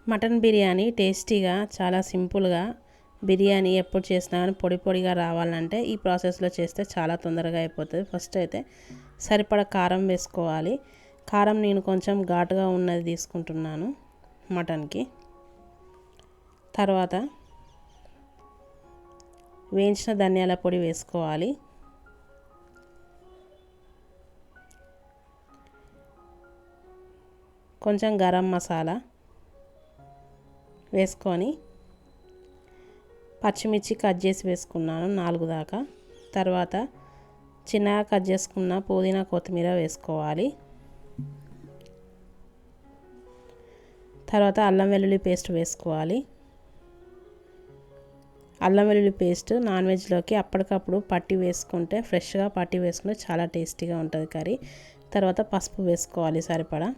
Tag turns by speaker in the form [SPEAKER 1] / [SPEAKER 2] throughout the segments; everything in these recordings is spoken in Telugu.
[SPEAKER 1] మటన్ బిర్యానీ టేస్టీగా చాలా సింపుల్గా బిర్యానీ ఎప్పుడు చేసినా కానీ పొడి పొడిగా రావాలంటే ఈ ప్రాసెస్లో చేస్తే చాలా తొందరగా అయిపోతుంది. ఫస్ట్ అయితే సరిపడా కారం వేసుకోవాలి. కారం నేను కొంచెం ఘాటుగా ఉన్నది తీసుకుంటున్నాను మటన్కి. తర్వాత వేయించిన ధనియాల పొడి వేసుకోవాలి. కొంచెం గరం మసాలా వేసుకొని పచ్చిమిర్చి కట్ చేసి వేసుకున్నాను 4 దాకా. తర్వాత చిన్నగా కట్ చేసుకున్న పుదీనా కొత్తిమీర వేసుకోవాలి. తర్వాత అల్లం వెల్లుల్లి పేస్ట్ వేసుకోవాలి. అల్లం వెల్లుల్లి పేస్ట్ నాన్ వెజ్లోకి అప్పటికప్పుడు పట్టి వేసుకుంటే ఫ్రెష్గా పట్టి వేసుకుంటే చాలా టేస్టీగా ఉంటుంది కర్రీ. తర్వాత పసుపు వేసుకోవాలి సరిపడా.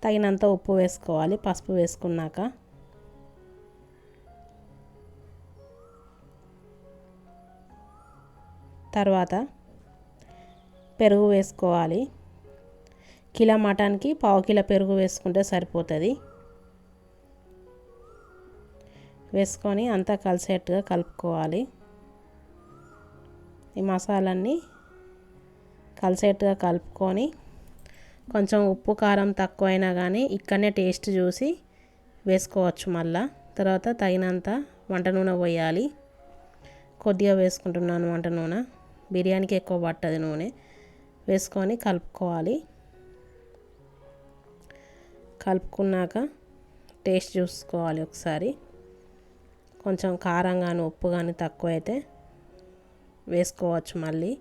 [SPEAKER 1] తగినంత ఉప్పు వేసుకోవాలి. పసుపు వేసుకున్నాక తర్వాత పెరుగు వేసుకోవాలి. కిలో మటన్కి పావు కిలో పెరుగు వేసుకుంటే సరిపోతుంది. వేసుకొని అంతా కలిసేట్టుగా కలుపుకోవాలి. ఈ మసాలాన్ని కలిసేట్టుగా కలుపుకొని కొంచెం ఉప్పు కారం తక్కువైనా కానీ ఇక్కడనే టేస్ట్ చూసి వేసుకోవచ్చు మళ్ళా. తర్వాత తగినంత వంట నూనె పోయాలి. కొద్దిగా వేసుకుంటున్నాను వంట నూనె, బిర్యానీకి ఎక్కువ పట్టదు నూనె. వేసుకొని కలుపుకోవాలి. కలుపుకున్నాక టేస్ట్ చూసుకోవాలి ఒకసారి. కొంచెం కారం కానీ ఉప్పు కానీ తక్కువ అయితే వేసుకోవచ్చు మళ్ళీ.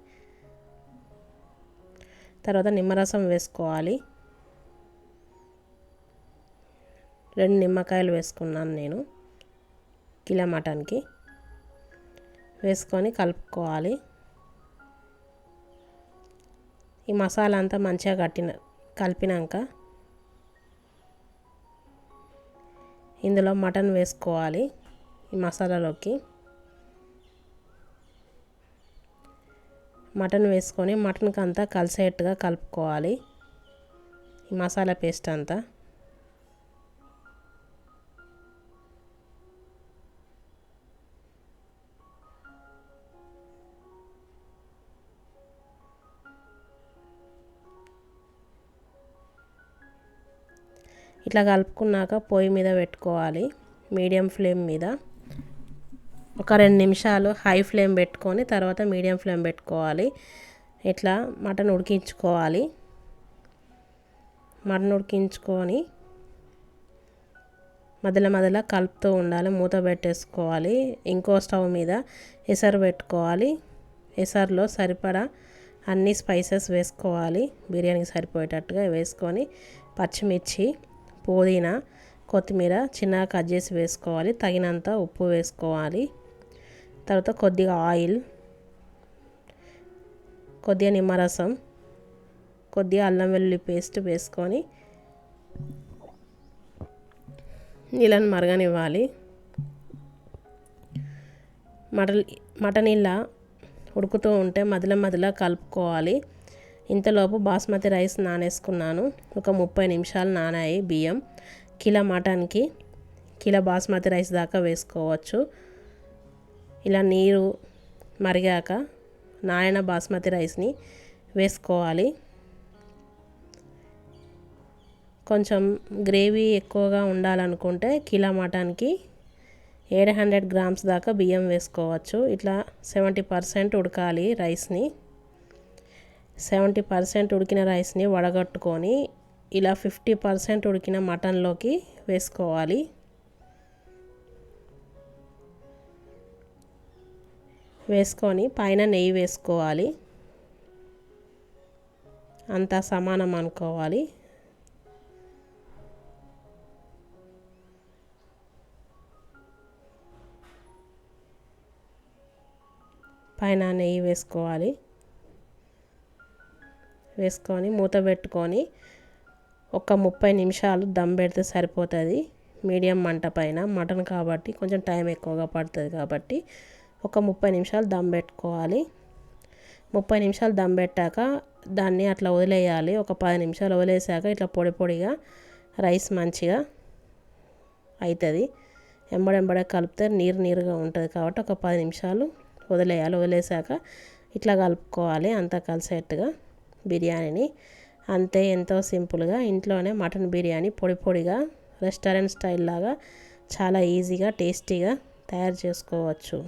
[SPEAKER 1] తర్వాత నిమ్మరసం వేసుకోవాలి. 2 నిమ్మకాయలు వేసుకున్నాను నేను కిలో మటన్కి. వేసుకొని కలుపుకోవాలి. ఈ మసాలా అంతా మంచిగా కలిపినాక ఇందులో మటన్ వేసుకోవాలి. ఈ మసాలాలోకి మటన్ వేసుకొని మటన్కి అంతా కలిసేట్టుగా కలుపుకోవాలి ఈ మసాలా పేస్ట్ అంతా. ఇట్లా కలుపుకున్నాక పొయ్యి మీద పెట్టుకోవాలి మీడియం ఫ్లేమ్ మీద. ఒక 2 నిమిషాలు హై ఫ్లేమ్ పెట్టుకొని తర్వాత మీడియం ఫ్లేమ్ పెట్టుకోవాలి. ఇట్లా మటన్ ఉడికించుకోవాలి. మటన్ ఉడికించుకొని మధ్యలో కలుపుతూ ఉండాలి. మూత పెట్టేసుకోవాలి. ఇంకో స్టవ్ మీద ఎసరు పెట్టుకోవాలి. ఎసరులో సరిపడా అన్ని స్పైసెస్ వేసుకోవాలి. బిర్యానీకి సరిపోయేటట్టుగా వేసుకొని పచ్చిమిర్చి, పుదీనా, కొత్తిమీర చిన్నగా కట్ చేసి వేసుకోవాలి. తగినంత ఉప్పు వేసుకోవాలి. తర్వాత కొద్దిగా ఆయిల్, కొద్దిగా నిమ్మరసం, కొద్దిగా అల్లం వెల్లుల్లి పేస్ట్ వేసుకొని నీళ్ళని మరగనివ్వాలి. మటన్ ఇలా ఉడుకుతూ ఉంటే మధ్యలో కలుపుకోవాలి. ఇంతలోపు బాస్మతి రైస్ నానేసుకున్నాను. ఒక 30 నిమిషాలు నానాయి బియ్యం. కిలో మటన్కి కిలో బాస్మతి రైస్ దాకా వేసుకోవచ్చు. ఇలా నీరు మరిగాక నానిన బాస్మతి రైస్ని వేసుకోవాలి. కొంచెం గ్రేవీ ఎక్కువగా ఉండాలనుకుంటే కిలో మటన్కి 700 గ్రామ్స్ దాకా బియ్యం వేసుకోవచ్చు. ఇట్లా 70% ఉడకాలి రైస్ని. 70% ఉడికిన రైస్ని వడగట్టుకొని ఇలా 50% ఉడికిన మటన్లోకి వేసుకోవాలి. వేసుకొని పైన నెయ్యి వేసుకోవాలి. అంతా సమానం అనుకోవాలి. పైన నెయ్యి వేసుకోవాలి. వేసుకొని మూత పెట్టుకొని ఒక 30 నిమిషాలు దమ్ పెడితే సరిపోతుంది. మీడియం మంట పైన మటన్ కాబట్టి కొంచెం టైం ఎక్కువగా పడుతుంది కాబట్టి ఒక 30 నిమిషాలు దమ్ పెట్టుకోవాలి. 30 నిమిషాలు దమ్ పెట్టాక దాన్ని అట్లా వదిలేయాలి. ఒక 10 నిమిషాలు వదిలేసాక ఇట్లా పొడి పొడిగా రైస్ మంచిగా అవుతుంది. ఎంబడెంబడే కలిపితే నీరుగా ఉంటుంది కాబట్టి ఒక 10 నిమిషాలు వదిలేయాలి. వదిలేసాక ఇట్లా కలుపుకోవాలి అంతా కలిసేట్టుగా బిర్యానీని. అంతే, ఎంతో సింపుల్గా ఇంట్లోనే మటన్ బిర్యానీ పొడి పొడిగా రెస్టారెంట్ స్టైల్ లాగా చాలా ఈజీగా టేస్టీగా తయారు చేసుకోవచ్చు.